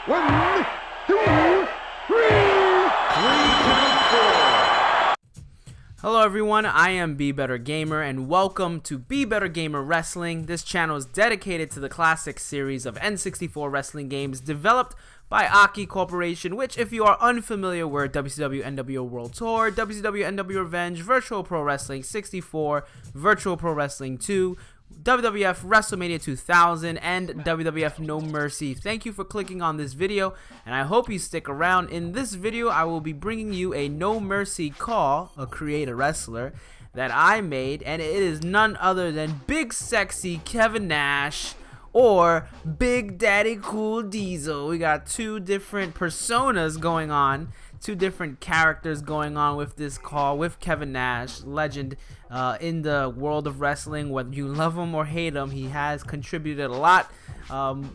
1, 2, 3. 3, 2, 4. Hello everyone, I am BeBetterGamer and welcome to BeBetterGamer Wrestling. This channel is dedicated to the classic series of N64 wrestling games developed by CAW Corporation, which, if you are unfamiliar, were WCW NWO World Tour, WCW NWO Revenge, Virtual Pro Wrestling 64, Virtual Pro Wrestling 2, WWF WrestleMania 2000, and WWF No Mercy. Thank you for clicking on this video, and I hope you stick around. In this video, I will be bringing you a No Mercy CAW, a Create a Wrestler, that I made, and it is none other than Big Sexy Kevin Nash or Big Daddy Cool Diesel. We got two different personas going on, two different characters going on with this CAW with Kevin Nash, legend in the world of wrestling. Whether you love him or hate him, he has contributed a lot.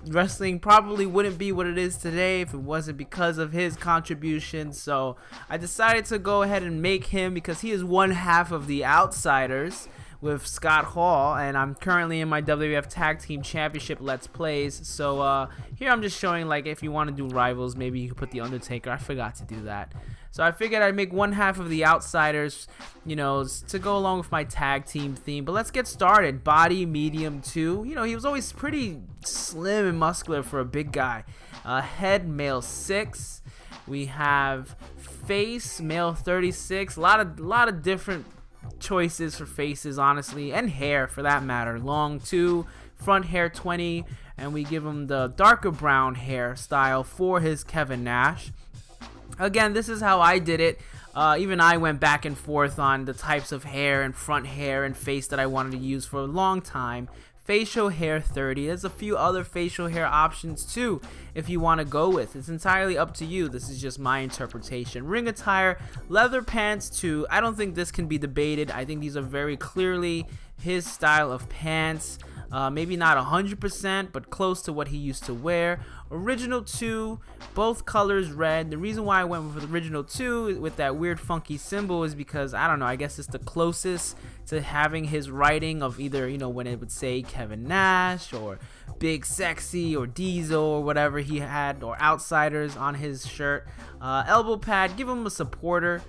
Wrestling probably wouldn't be what it is today if it wasn't because of his contributions. So I decided to go ahead and make him because he is one half of the Outsiders with Scott Hall, and I'm currently in my WWF Tag Team Championship Let's Plays. So here I'm just showing, like, if you want to do rivals, maybe you could put the Undertaker. I forgot to do that. So I figured I'd make one half of the Outsiders, you know, to go along with my tag team theme. But let's get started. Body, medium 2. You know, he was always pretty slim and muscular for a big guy. Head, male 6. We have face, male 36. A lot of different choices for faces, honestly, and hair for that matter. Long 2, front hair 20, and we give him the darker brown hairstyle for his Kevin Nash. Again, this is how I did it. Even I went back and forth on the types of hair and front hair and face that I wanted to use for a long time. Facial hair 30. There's a few other facial hair options too if you want to go with. It's entirely up to you. This is just my interpretation. Ring attire, leather pants 2. I don't think this can be debated. I think these are very clearly his style of pants. Maybe not 100%, but close to what he used to wear. Original 2, both colors red. The reason why I went with original 2 with that weird funky symbol is because, I don't know, I guess it's the closest to having his writing of either, you know, when it would say Kevin Nash or Big Sexy or Diesel or whatever he had, or Outsiders on his shirt. Elbow pad, give him a supporter.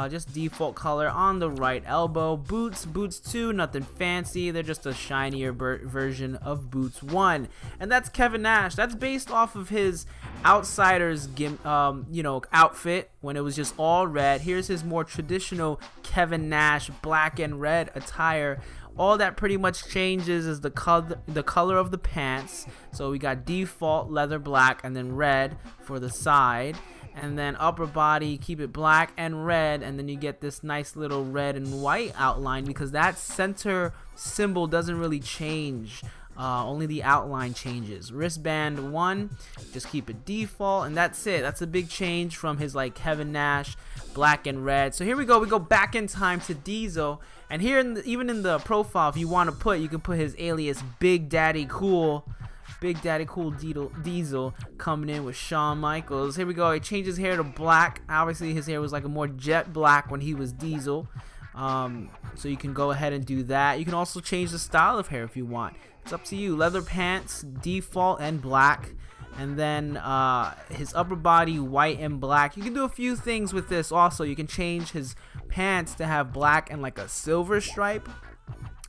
Just default color on the right elbow. Boots 2, nothing fancy. They're just a shinier version of Boots 1. And that's Kevin Nash. That's based off of his Outsiders you know, outfit when it was just all red. Here's his more traditional Kevin Nash black and red attire. All that pretty much changes is the color of the pants. So we got default leather black and then red for the side. And then upper body, keep it black and red, and then you get this nice little red and white outline because that center symbol doesn't really change. Only the outline changes. Wristband 1, just keep it default, and that's it. That's a big change from his, like, Kevin Nash black and red. So here we go back in time to Diesel, and here even in the profile, if you want to put, you can put his alias Big Daddy Cool Diesel coming in with Shawn Michaels. Here we go. He changed his hair to black. Obviously his hair was like a more jet black when he was Diesel. So you can go ahead and do that. You can also change the style of hair if you want. It's up to you. Leather pants, default and black. And then his upper body, white and black. You can do a few things with this also. You can change his pants to have black and like a silver stripe,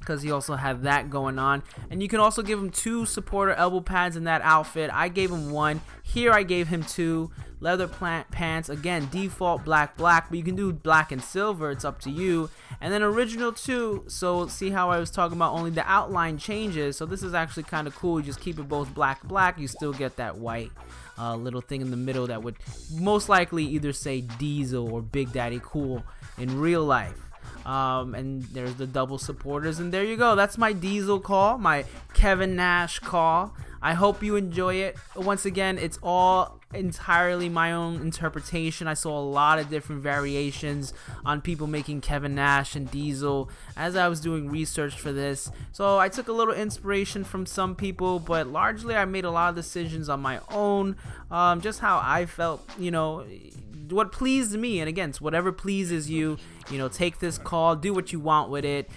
because he also had that going on. And you can also give him 2 supporter elbow pads in that outfit. I gave him 1. Here I gave him 2. Leather pants, again, default black, but you can do black and silver. It's up to you. And then original 2. So see how I was talking about only the outline changes. So this is actually kind of cool. You just keep it both black. You still get that white little thing in the middle that would most likely either say Diesel or Big Daddy Cool in real life. And there's the double supporters, and there you go. That's my Diesel CAW, my Kevin Nash CAW. I hope you enjoy it. Once again, it's all entirely my own interpretation. I saw a lot of different variations on people making Kevin Nash and Diesel as I was doing research for this. So I took a little inspiration from some people, but largely I made a lot of decisions on my own, just how I felt, you know, what pleased me. And again, it's whatever pleases you. You know, take this call, do what you want with it,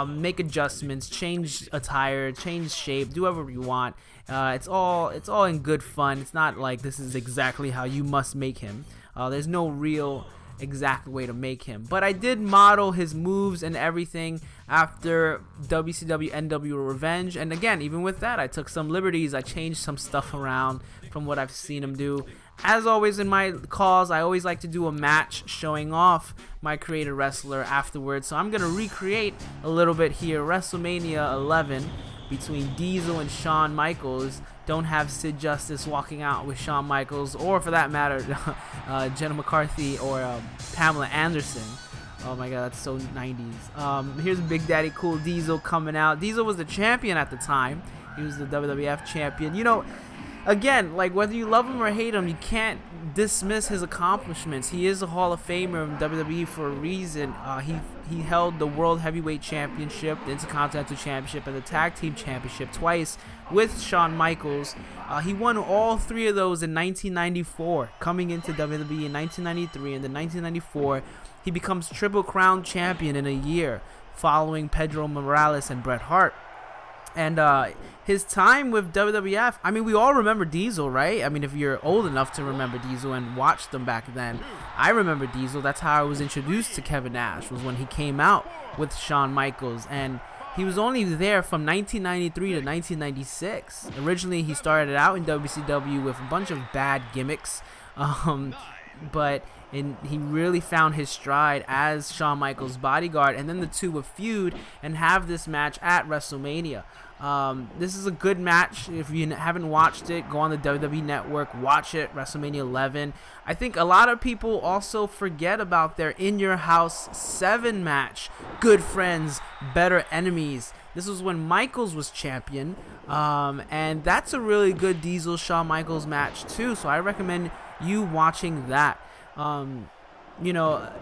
make adjustments, change attire, change shape, do whatever you want. It's all in good fun. It's not like this is exactly how you must make him. There's no real exact way to make him, but I did model his moves and everything after WCW NWO Revenge. And again, even with that, I took some liberties. I changed some stuff around from what I've seen him do. As always in my calls, I always like to do a match showing off my created wrestler afterwards, so I'm gonna recreate a little bit here. WrestleMania 11 between Diesel and Shawn Michaels. Don't have Sid Justice walking out with Shawn Michaels, or for that matter, Jenna McCarthy or Pamela Anderson. Oh my god, that's so 90s. Here's Big Daddy Cool Diesel coming out. Diesel was the champion at the time. He was the WWF champion. You know, again, like whether you love him or hate him, you can't dismiss his accomplishments. He is a Hall of Famer in WWE for a reason. He held the World Heavyweight Championship, the Intercontinental Championship, and the Tag Team Championship twice with Shawn Michaels. He won all three of those in 1994, coming into WWE in 1993, and then 1994 he becomes Triple Crown Champion in a year, following Pedro Morales and Bret Hart. And his time with WWF, I mean, we all remember Diesel, right? I mean, if you're old enough to remember Diesel and watched them back then, I remember Diesel. That's how I was introduced to Kevin Nash, was when he came out with Shawn Michaels. And he was only there from 1993 to 1996. Originally, he started out in WCW with a bunch of bad gimmicks, but he really found his stride as Shawn Michaels' bodyguard, and then the two would feud and have this match at WrestleMania. This is a good match. If you haven't watched it, go on the WWE Network, watch it, WrestleMania 11. I think a lot of people also forget about their In Your House 7 match, Good Friends, Better Enemies. This was when Michaels was champion, and that's a really good Diesel Shawn Michaels match too, so I recommend you watching that. You know,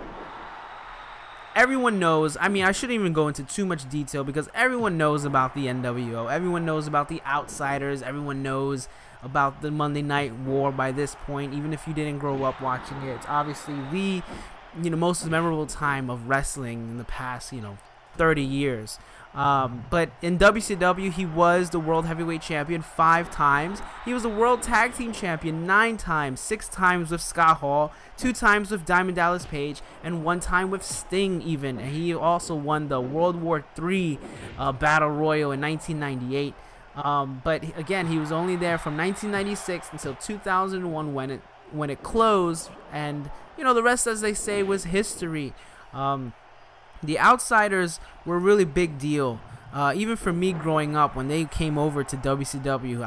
everyone knows, I mean, I shouldn't even go into too much detail because everyone knows about the NWO. Everyone knows about the Outsiders. Everyone knows about the Monday Night War by this point, even if you didn't grow up watching it. It's obviously the, you know, most memorable time of wrestling in the past, 30 years. But in WCW, he was the World Heavyweight Champion 5 times. He was the World Tag Team Champion 9 times, 6 times with Scott Hall, 2 times with Diamond Dallas Page, and 1 time with Sting even. And he also won the World War III Battle Royal in 1998. But again, he was only there from 1996 until 2001 when it closed. And, the rest, as they say, was history. The Outsiders were a really big deal. Even for me growing up, when they came over to WCW,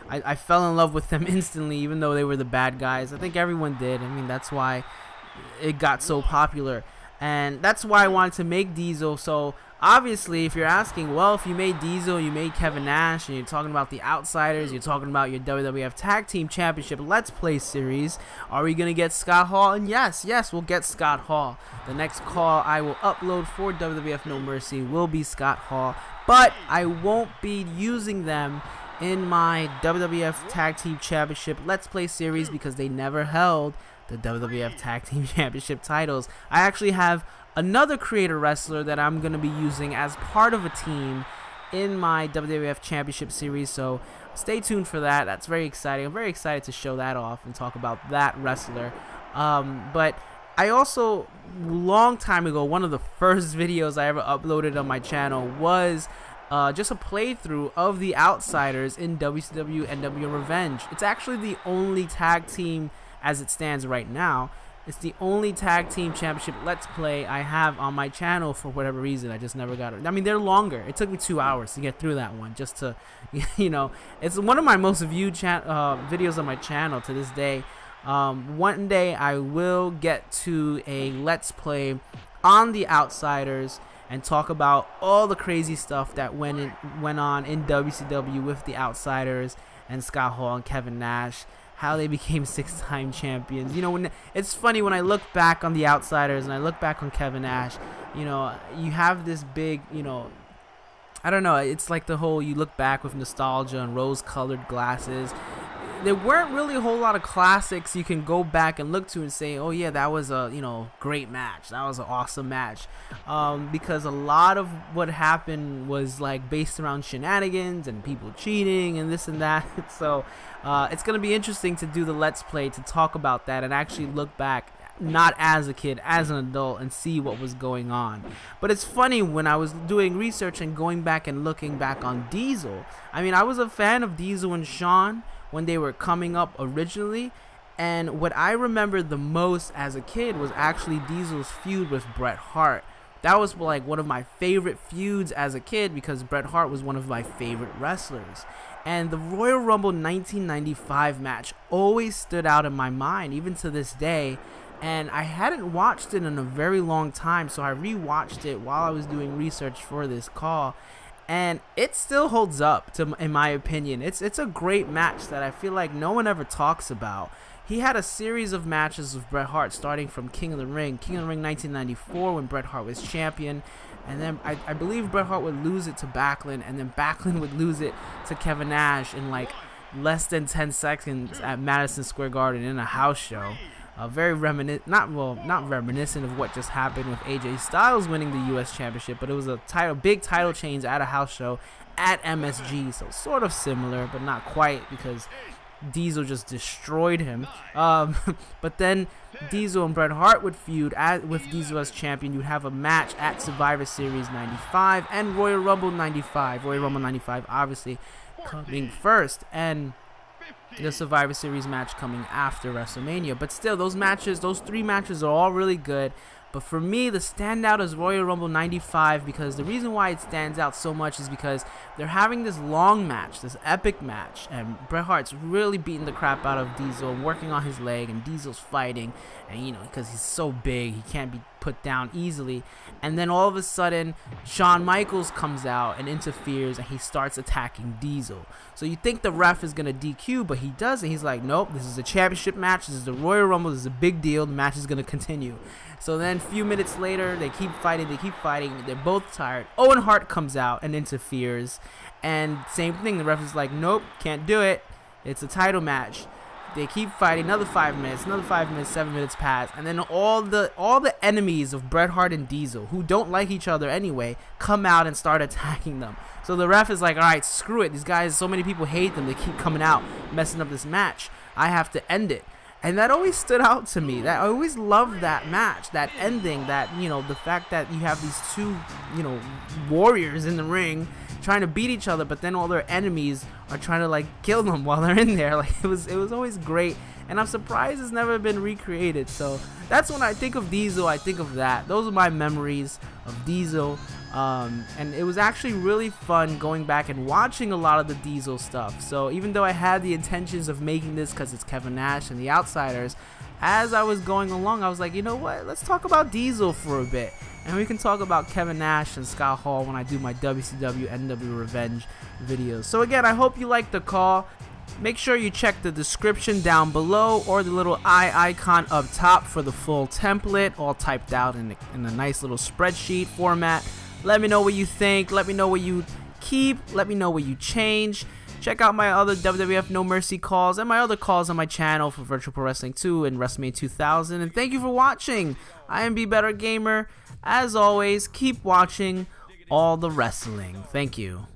I fell in love with them instantly, even though they were the bad guys. I think everyone did. I mean, that's why it got so popular. And that's why I wanted to make Diesel. So obviously, if you're asking, well, if you made Diesel, you made Kevin Nash, and you're talking about the Outsiders, you're talking about your WWF Tag Team Championship Let's Play series, are we going to get Scott Hall? And yes, we'll get Scott Hall. The next call I will upload for WWF No Mercy will be Scott Hall, but I won't be using them in my WWF Tag Team Championship Let's Play series because they never held the WWF Tag Team Championship titles. I actually have another creator wrestler that I'm going to be using as part of a team in my WWF Championship series, so stay tuned for that. That's very exciting. I'm very excited to show that off and talk about that wrestler. But I also, long time ago, one of the first videos I ever uploaded on my channel was just a playthrough of the Outsiders in WCW NWO Revenge. It's actually the only tag team as it stands right now. It's the only tag team championship Let's Play I have on my channel for whatever reason. I just never got it. I mean, they're longer. It took me 2 hours to get through that one just to, it's one of my most viewed videos on my channel to this day. One day I will get to a Let's Play on the Outsiders and talk about all the crazy stuff that went on in WCW with the Outsiders and Scott Hall and Kevin Nash. How they became 6-time champions. When it's funny when I look back on the Outsiders and I look back on Kevin Nash, you have this big, I don't know, it's like the whole, you look back with nostalgia and rose-colored glasses. there weren't really a whole lot of classics you can go back and look to and say, oh yeah, that was a great match, that was an awesome match, because a lot of what happened was like based around shenanigans and people cheating and this and that. So it's gonna be interesting to do the Let's Play to talk about that and actually look back, not as a kid, as an adult, and see what was going on. But it's funny, when I was doing research and going back and looking back on Diesel, I mean, I was a fan of Diesel and Shawn when they were coming up originally, and what I remember the most as a kid was actually Diesel's feud with Bret Hart. That was like one of my favorite feuds as a kid, because Bret Hart was one of my favorite wrestlers. And the Royal Rumble 1995 match always stood out in my mind, even to this day. And I hadn't watched it in a very long time, so I rewatched it while I was doing research for this call, and it still holds up, in my opinion. It's a great match that I feel like no one ever talks about. He had a series of matches with Bret Hart, starting from King of the Ring 1994, when Bret Hart was champion, and then I believe Bret Hart would lose it to Backlund, and then Backlund would lose it to Kevin Nash in like less than 10 seconds at Madison Square Garden in a house show. Very not reminiscent of what just happened with AJ Styles winning the U.S. Championship, but it was a big title change at a house show at MSG, so sort of similar, but not quite, because Diesel just destroyed him. But then Diesel and Bret Hart would feud with Diesel as champion. You'd have a match at Survivor Series 95 and Royal Rumble 95. Royal Rumble 95 obviously coming first, and the Survivor Series match coming after WrestleMania. But still, those three matches are all really good. But for me, the standout is Royal Rumble 95, because the reason why it stands out so much is because they're having this long match, this epic match, and Bret Hart's really beating the crap out of Diesel, working on his leg, and Diesel's fighting, and because he's so big, he can't be put down easily. And then all of a sudden, Shawn Michaels comes out and interferes, and he starts attacking Diesel. So you think the ref is gonna DQ, but he doesn't. He's like, nope, this is a championship match, this is the Royal Rumble, this is a big deal, the match is gonna continue. So then a few minutes later, they keep fighting, they're both tired. Owen Hart comes out and interferes, and same thing, the ref is like, nope, can't do it, it's a title match. They keep fighting, another 5 minutes, 7 minutes pass, and then all the enemies of Bret Hart and Diesel, who don't like each other anyway, come out and start attacking them. So the ref is like, alright, screw it, these guys, so many people hate them, they keep coming out, messing up this match, I have to end it. And that always stood out to me. That I always loved that match, that ending, that, the fact that you have these two, warriors in the ring trying to beat each other, but then all their enemies are trying to like kill them while they're in there. Like it was always great, and I'm surprised it's never been recreated. So that's when I think of Diesel, I think of that. Those are my memories of Diesel. And it was actually really fun going back and watching a lot of the Diesel stuff. So even though I had the intentions of making this because it's Kevin Nash and the Outsiders, as I was going along, I was like, you know what, let's talk about Diesel for a bit, and we can talk about Kevin Nash and Scott Hall when I do my WCW NW Revenge videos. So again, I hope you liked the call. Make sure you check the description down below or the little eye icon up top for the full template, all typed out in a nice little spreadsheet format. Let me know what you think. Let me know what you keep. Let me know what you change. Check out my other WWF No Mercy calls and my other calls on my channel for Virtual Pro Wrestling 2 and WrestleMania 2000. And thank you for watching. I am BeBetterGamer. As always, keep watching all the wrestling. Thank you.